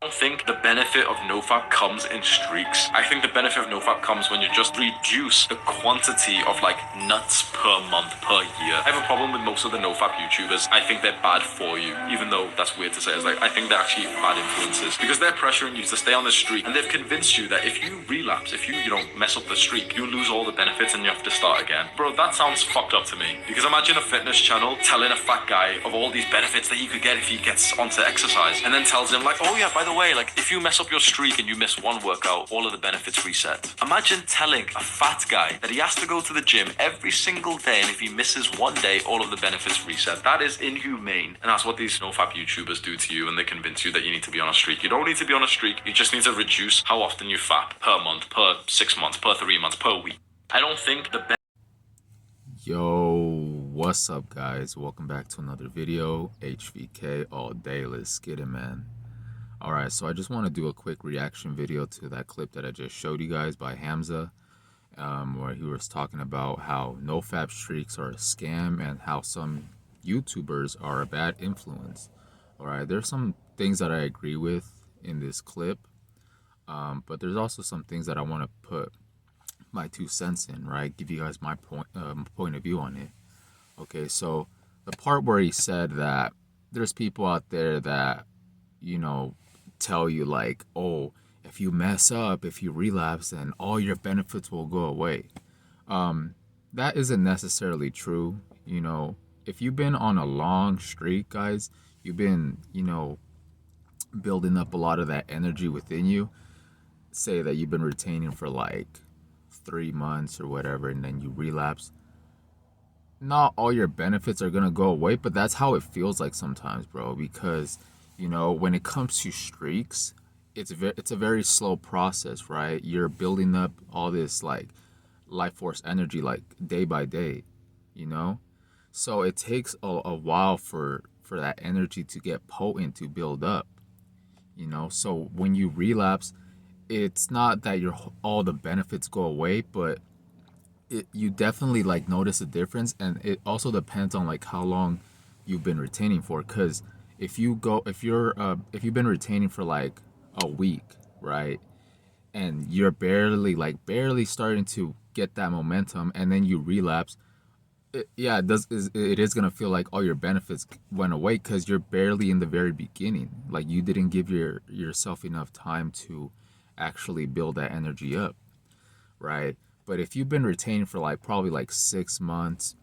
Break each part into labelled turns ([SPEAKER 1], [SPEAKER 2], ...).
[SPEAKER 1] I don't think the benefit of nofap comes in streaks. I think the benefit of nofap comes when you just reduce the quantity of like nuts per month, per year. I have a problem with most of the nofap YouTubers. I think they're bad for you, even though that's weird to say. It's like, I think they're actually bad influences because they're pressuring you to stay on the streak, and they've convinced you that if you relapse, if you mess up the streak, you lose all the benefits and you have to start again. Bro, that sounds fucked up to me. Because imagine a fitness channel telling a fat guy of all these benefits that he could get if he gets onto exercise, and then tells him like, oh yeah, by the way, like if you mess up your streak and you miss one workout, all of the benefits reset. Imagine telling a fat guy that he has to go to the gym every single day, and if he misses one day, all of the benefits reset. That is inhumane. And that's what these nofap YouTubers do to you, and they convince you that you need to be on a streak. You don't need to be on a streak. You just need to reduce how often you fap per month, per 6 months, per 3 months, per week. I don't think the
[SPEAKER 2] Yo, what's up guys? Welcome back to another video. HVK all day. Let's get it, man. Alright, so I just want to do a quick reaction video to that clip that I just showed you guys by Hamza, where he was talking about how nofap streaks are a scam and how some YouTubers are a bad influence. Alright, there's some things that I agree with in this clip, but there's also some things that I want to put my 2 cents in, right? Give you guys my point of view on it. Okay, so the part where he said that there's people out there that, tell you like, oh, if you mess up, if you relapse, then all your benefits will go away. That isn't necessarily true. If you've been on a long streak, guys, you've been, building up a lot of that energy within you. Say that you've been retaining for like 3 months or whatever, and then you relapse. Not all your benefits are gonna go away, but that's how it feels like sometimes, bro. Because when it comes to streaks, it's a very slow process, right? You're building up all this like life force energy like day by day, so it takes a while for that energy to get potent, to build up. So when you relapse, it's not that all the benefits go away, but you definitely like notice a difference, and it also depends on like how long you've been retaining for. Because if you've been retaining for like a week, right, and you're barely starting to get that momentum, and then you relapse, it is gonna feel like all your benefits went away because you're barely in the very beginning. Like you didn't give yourself enough time to actually build that energy up, right? But if you've been retaining for like probably like 6 months,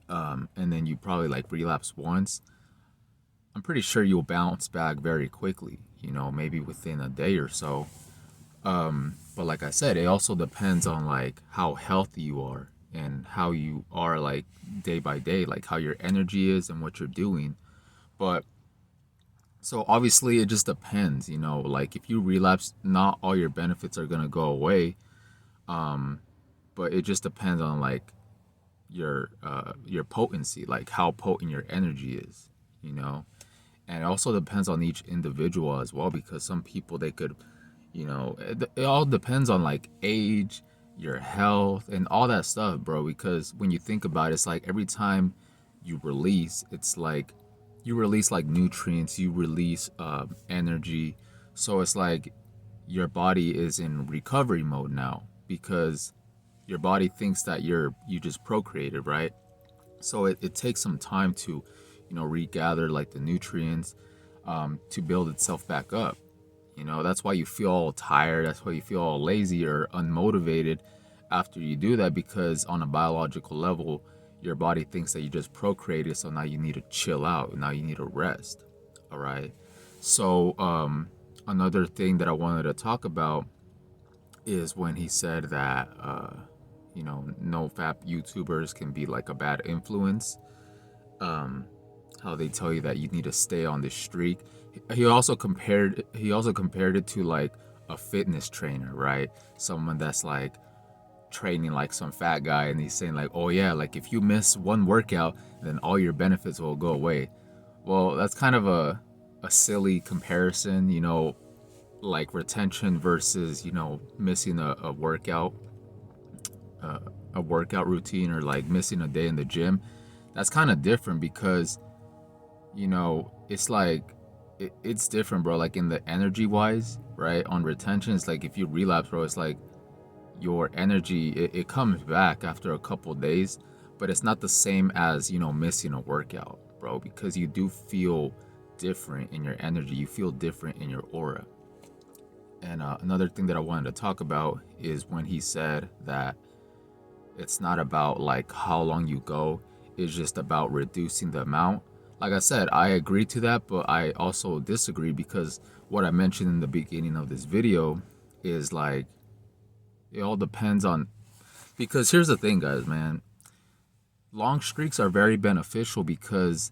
[SPEAKER 2] and then you probably like relapse once, I'm pretty sure you'll bounce back very quickly. Maybe within a day or so. But like I said, it also depends on like how healthy you are and how you are like day by day, like how your energy is and what you're doing. But so obviously it just depends, like if you relapse, not all your benefits are gonna go away. But it just depends on like your potency, like how potent your energy is, and it also depends on each individual as well, because some people they could, it all depends on like age, your health, and all that stuff, bro. Because when you think about it, it's like every time you release, it's like you release like nutrients, you release energy. So it's like your body is in recovery mode now, because your body thinks that you just procreated, right? So it takes some time to regather like the nutrients, to build itself back up. That's why you feel all tired, that's why you feel all lazy or unmotivated after you do that, because on a biological level your body thinks that you just procreated, so now you need to chill out, now you need to rest. All right, so another thing that I wanted to talk about is when he said that nofap YouTubers can be like a bad influence. How they tell you that you need to stay on this streak. He also compared it to like a fitness trainer, right? Someone that's like training like some fat guy, and he's saying like, oh yeah, like if you miss one workout, then all your benefits will go away. Well, that's kind of a silly comparison, like retention versus missing a workout, a workout routine, or like missing a day in the gym. That's kind of different, because it's like it's different, bro. Like in the energy wise, right? On retention, it's like if you relapse, bro, it's like your energy it comes back after a couple days, but it's not the same as, you know, missing a workout, bro, because you do feel different in your energy. You feel different in your aura. And another thing that I wanted to talk about is when he said that it's not about like how long you go, it's just about reducing the amount. Like I said, I agree to that, but I also disagree because what I mentioned in the beginning of this video is like it all depends on, because here's the thing, guys, man. Long streaks are very beneficial because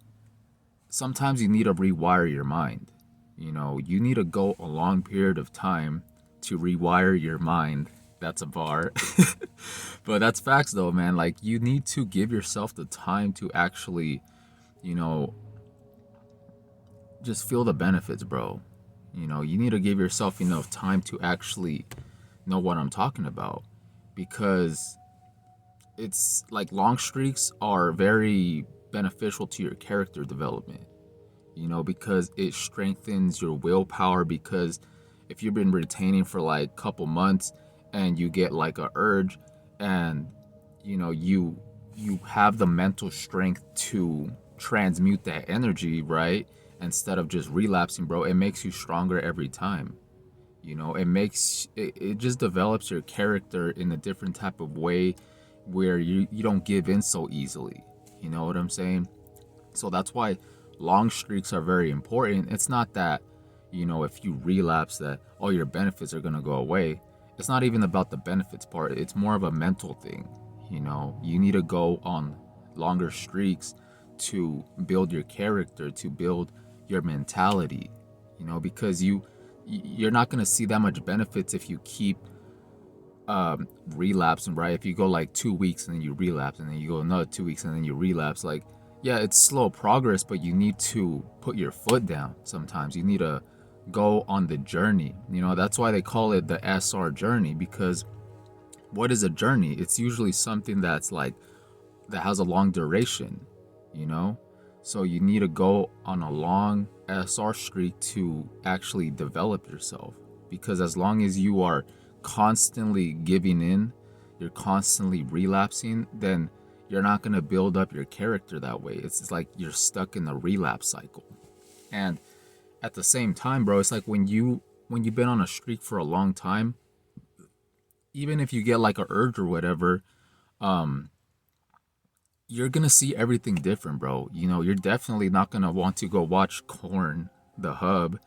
[SPEAKER 2] sometimes you need to rewire your mind. You know, you need to go a long period of time to rewire your mind. That's a bar. But that's facts though, man. Like you need to give yourself the time to actually, you know, just feel the benefits, bro. You know, you need to give yourself enough time to actually know what I'm talking about, because it's like long streaks are very beneficial to your character development, you know, because it strengthens your willpower. Because if you've been retaining for like a couple months and you get like a urge, and you know you have the mental strength to transmute that energy, right, instead of just relapsing, bro, it makes you stronger every time. You know, it just develops your character in a different type of way where you don't give in so easily. You know what I'm saying? So that's why long streaks are very important. It's not that, you know, if you relapse that all your benefits are going to go away. It's not even about the benefits part. It's more of a mental thing. You know, you need to go on longer streaks to build your character, to build your mentality, you know, because you're not going to see that much benefits if you keep relapsing, right? If you go like 2 weeks and then you relapse, and then you go another 2 weeks and then you relapse, like, yeah, it's slow progress, but you need to put your foot down. Sometimes you need to go on the journey. You know, that's why they call it the SR journey, because what is a journey? It's usually something that's like that has a long duration, you know? So you need to go on a long SR streak to actually develop yourself. Because as long as you are constantly giving in, you're constantly relapsing, then you're not going to build up your character that way. It's like you're stuck in the relapse cycle. And at the same time, bro, it's like when you've been on a streak for a long time, even if you get like a urge or whatever, um you're gonna see everything different, bro. You know, you're definitely not gonna want to go watch Corn, the hub,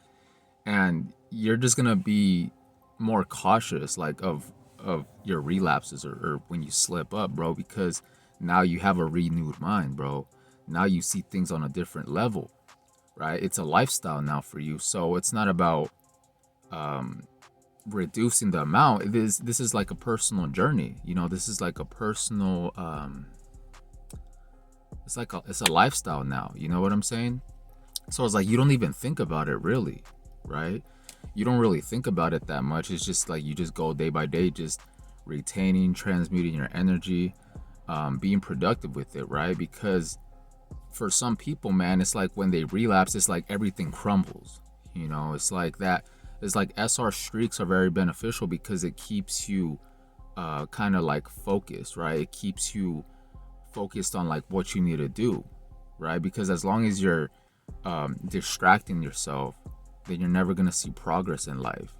[SPEAKER 2] and you're just gonna be more cautious, like of your relapses, or when you slip up, bro, because now you have a renewed mind, bro. Now you see things on a different level, right? It's a lifestyle now for you, so it's not about reducing the amount. This is like a personal journey, you know. This is like a personal it's a lifestyle now, you know what I'm saying? So it's like you don't even think about it really, right? You don't really think about it that much. It's just like you just go day by day, just retaining, transmuting your energy, being productive with it, right? Because for some people, man, it's like when they relapse, it's like everything crumbles. You know, it's like that. It's like SR streaks are very beneficial because it keeps you kind of like focused, right? It keeps you focused on like what you need to do, right? Because as long as you're distracting yourself, then you're never gonna see progress in life.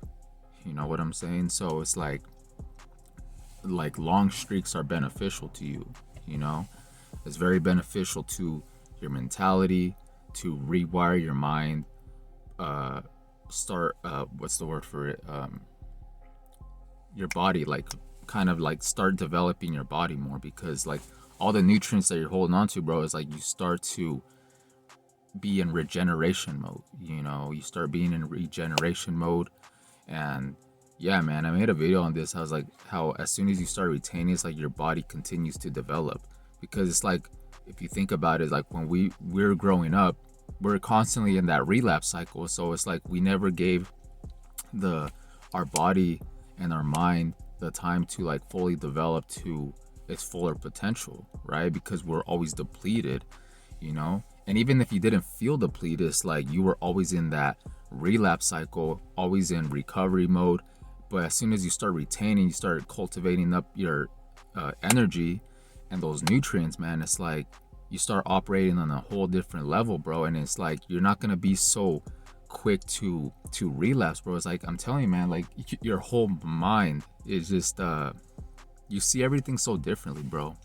[SPEAKER 2] You know what I'm saying? So it's like long streaks are beneficial to you. You know, it's very beneficial to your mentality, to rewire your mind, start what's the word for it, your body, like kind of like start developing your body more, because like all the nutrients that you're holding on to, bro, is like you start to be in regeneration mode. You know, you start being in regeneration mode. And yeah, man, I made a video on this. I was like, how as soon as you start retaining, it's like your body continues to develop. Because it's like, if you think about it, like when we're growing up, we're constantly in that relapse cycle. So it's like we never gave our body and our mind the time to like fully develop to its fuller potential, right? Because we're always depleted, you know. And even if you didn't feel depleted, it's like you were always in that relapse cycle, always in recovery mode. But as soon as you start retaining, you start cultivating up your energy and those nutrients, man, it's like you start operating on a whole different level, bro. And it's like you're not gonna be so quick to relapse, bro. It's like I'm telling you, man, like your whole mind is just you see everything so differently, bro.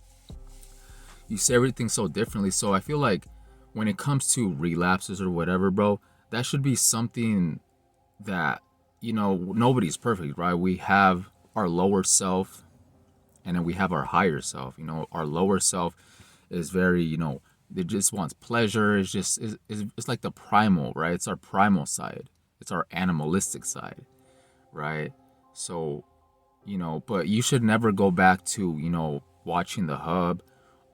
[SPEAKER 2] You see everything so differently. So I feel like when it comes to relapses or whatever, bro, that should be something that, you know, nobody's perfect, right? We have our lower self and then we have our higher self. You know, our lower self is very, you know, it just wants pleasure. It's just, it's like the primal, right? It's our primal side. It's our animalistic side, right? So, you know, but you should never go back to, you know, watching the hub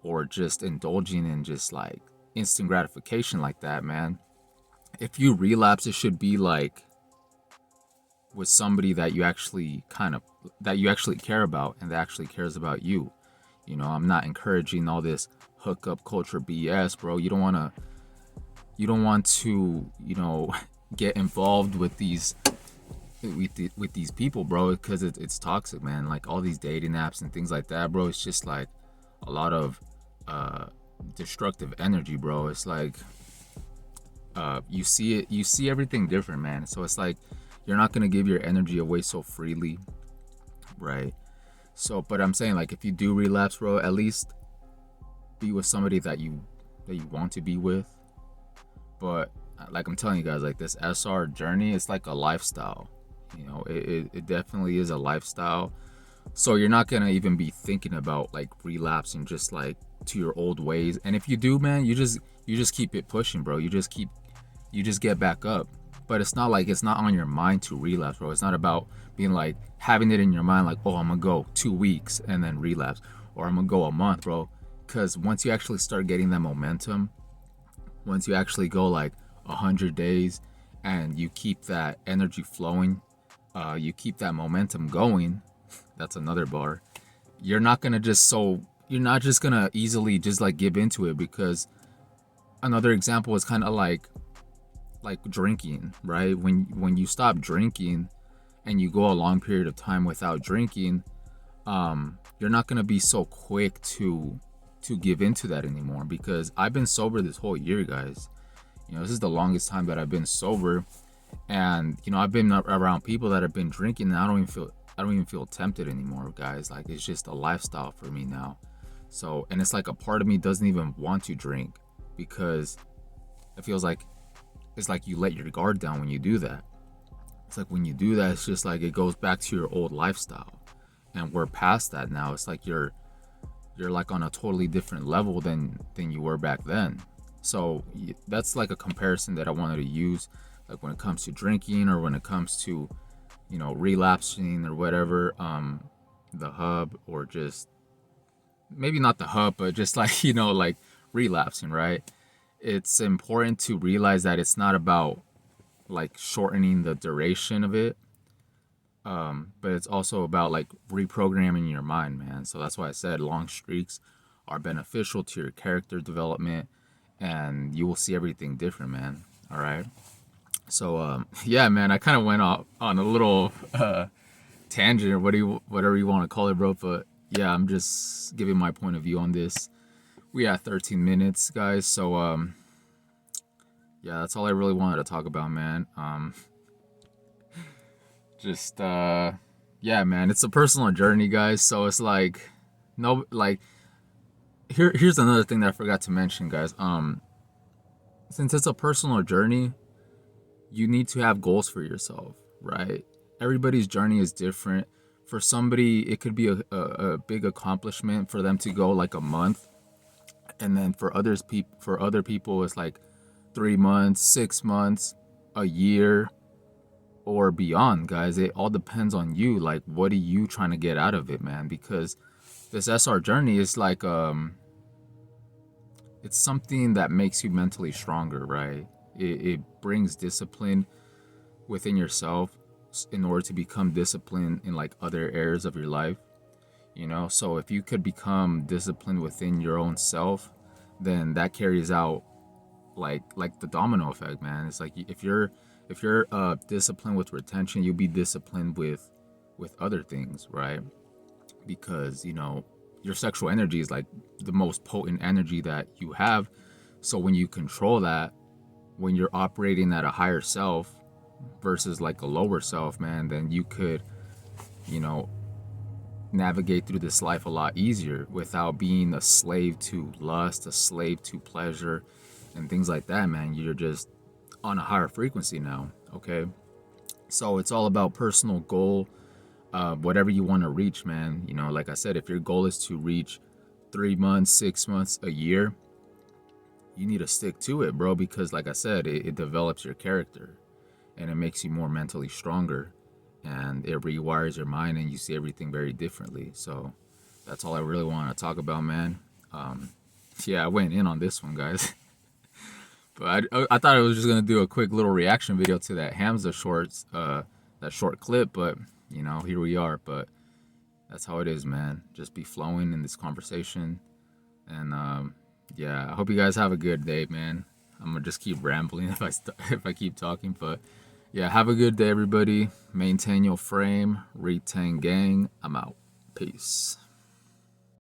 [SPEAKER 2] or just indulging in just like instant gratification like that, man. If you relapse, it should be like with somebody that you actually that you actually care about and that actually cares about you. You know, I'm not encouraging all this hookup culture BS, bro. You don't want to, you know, get involved with these with these people, bro, because it's toxic, man. Like all these dating apps and things like that, bro. It's just like a lot of destructive energy, bro. It's like you see everything different, man. So it's like you're not gonna give your energy away so freely, right? So, but I'm saying like if you do relapse, bro, at least be with somebody that you want to be with. But like I'm telling you guys, like this SR journey, it's like a lifestyle. You know, it definitely is a lifestyle. So you're not gonna even be thinking about like relapsing just like to your old ways. And if you do, man, you just keep it pushing, bro. You just get back up. But it's not like it's not on your mind to relapse, bro. It's not about being like having it in your mind like, oh, I'm gonna go 2 weeks and then relapse, or I'm gonna go a month, bro. Because once you actually start getting that momentum, once you actually go like 100 days and you keep that energy flowing, you keep that momentum going. That's another bar. You're not gonna just you're not just gonna easily just like give into it, because another example is kind of like drinking, right? When you stop drinking and you go a long period of time without drinking, you're not gonna be so quick to give into that anymore. Because I've been sober this whole year, guys. You know, this is the longest time that I've been sober, and you know, I've been around people that have been drinking, and I don't even feel tempted anymore, guys. Like it's just a lifestyle for me now. So, and it's like a part of me doesn't even want to drink, because it feels like it's like you let your guard down when you do that. It's like when you do that, it's just like it goes back to your old lifestyle, and we're past that now. It's like you're like on a totally different level than you were back then. So that's like a comparison that I wanted to use, like when it comes to drinking or when it comes to, you know, relapsing or whatever. The hub, or just maybe not the hub, but just like, you know, like relapsing, right? It's important to realize that it's not about like shortening the duration of it, but it's also about like reprogramming your mind, man. So that's why I said long streaks are beneficial to your character development, and you will see everything different, man. All right. So yeah, man, I kind of went off on a little tangent, or whatever you want to call it, bro. But yeah, I'm just giving my point of view on this. We had 13 minutes, guys. So yeah, that's all I really wanted to talk about, man. Just yeah, man, it's a personal journey, guys. So it's like no, like here's another thing that I forgot to mention, guys. Since it's a personal journey, you need to have goals for yourself, right? Everybody's journey is different. For somebody, it could be a big accomplishment for them to go like a month, and then for other people, it's like 3 months, 6 months, a year, or beyond, guys. It all depends on you. Like, what are you trying to get out of it, man? Because this SR journey is like it's something that makes you mentally stronger, right? It brings discipline within yourself in order to become disciplined in like other areas of your life, you know? So if you could become disciplined within your own self, then that carries out like the domino effect, man. It's like if you're disciplined with retention, you'll be disciplined with other things, right? Because your sexual energy is like the most potent energy that you have. So when you control that, when you're operating at a higher self versus like a lower self, man, then you could, you know, navigate through this life a lot easier without being a slave to lust, a slave to pleasure, and things like that, man. You're just on a higher frequency now, okay? So it's all about personal goal, whatever you want to reach, man. Like I said, if your goal is to reach 3 months, 6 months, a year, you need to stick to it, bro, because like I said, it develops your character and it makes you more mentally stronger and it rewires your mind and you see everything very differently. So that's all I really want to talk about, man. Yeah, I went in on this one, guys. But I thought I was just gonna do a quick little reaction video to that Hamza shorts, that short clip. But here we are. But that's how it is, man. Just be flowing in this conversation, and yeah, I hope you guys have a good day, man. I'm gonna just keep rambling if I keep talking, but yeah, have a good day, everybody. Maintain your frame, retain gang. I'm out. Peace.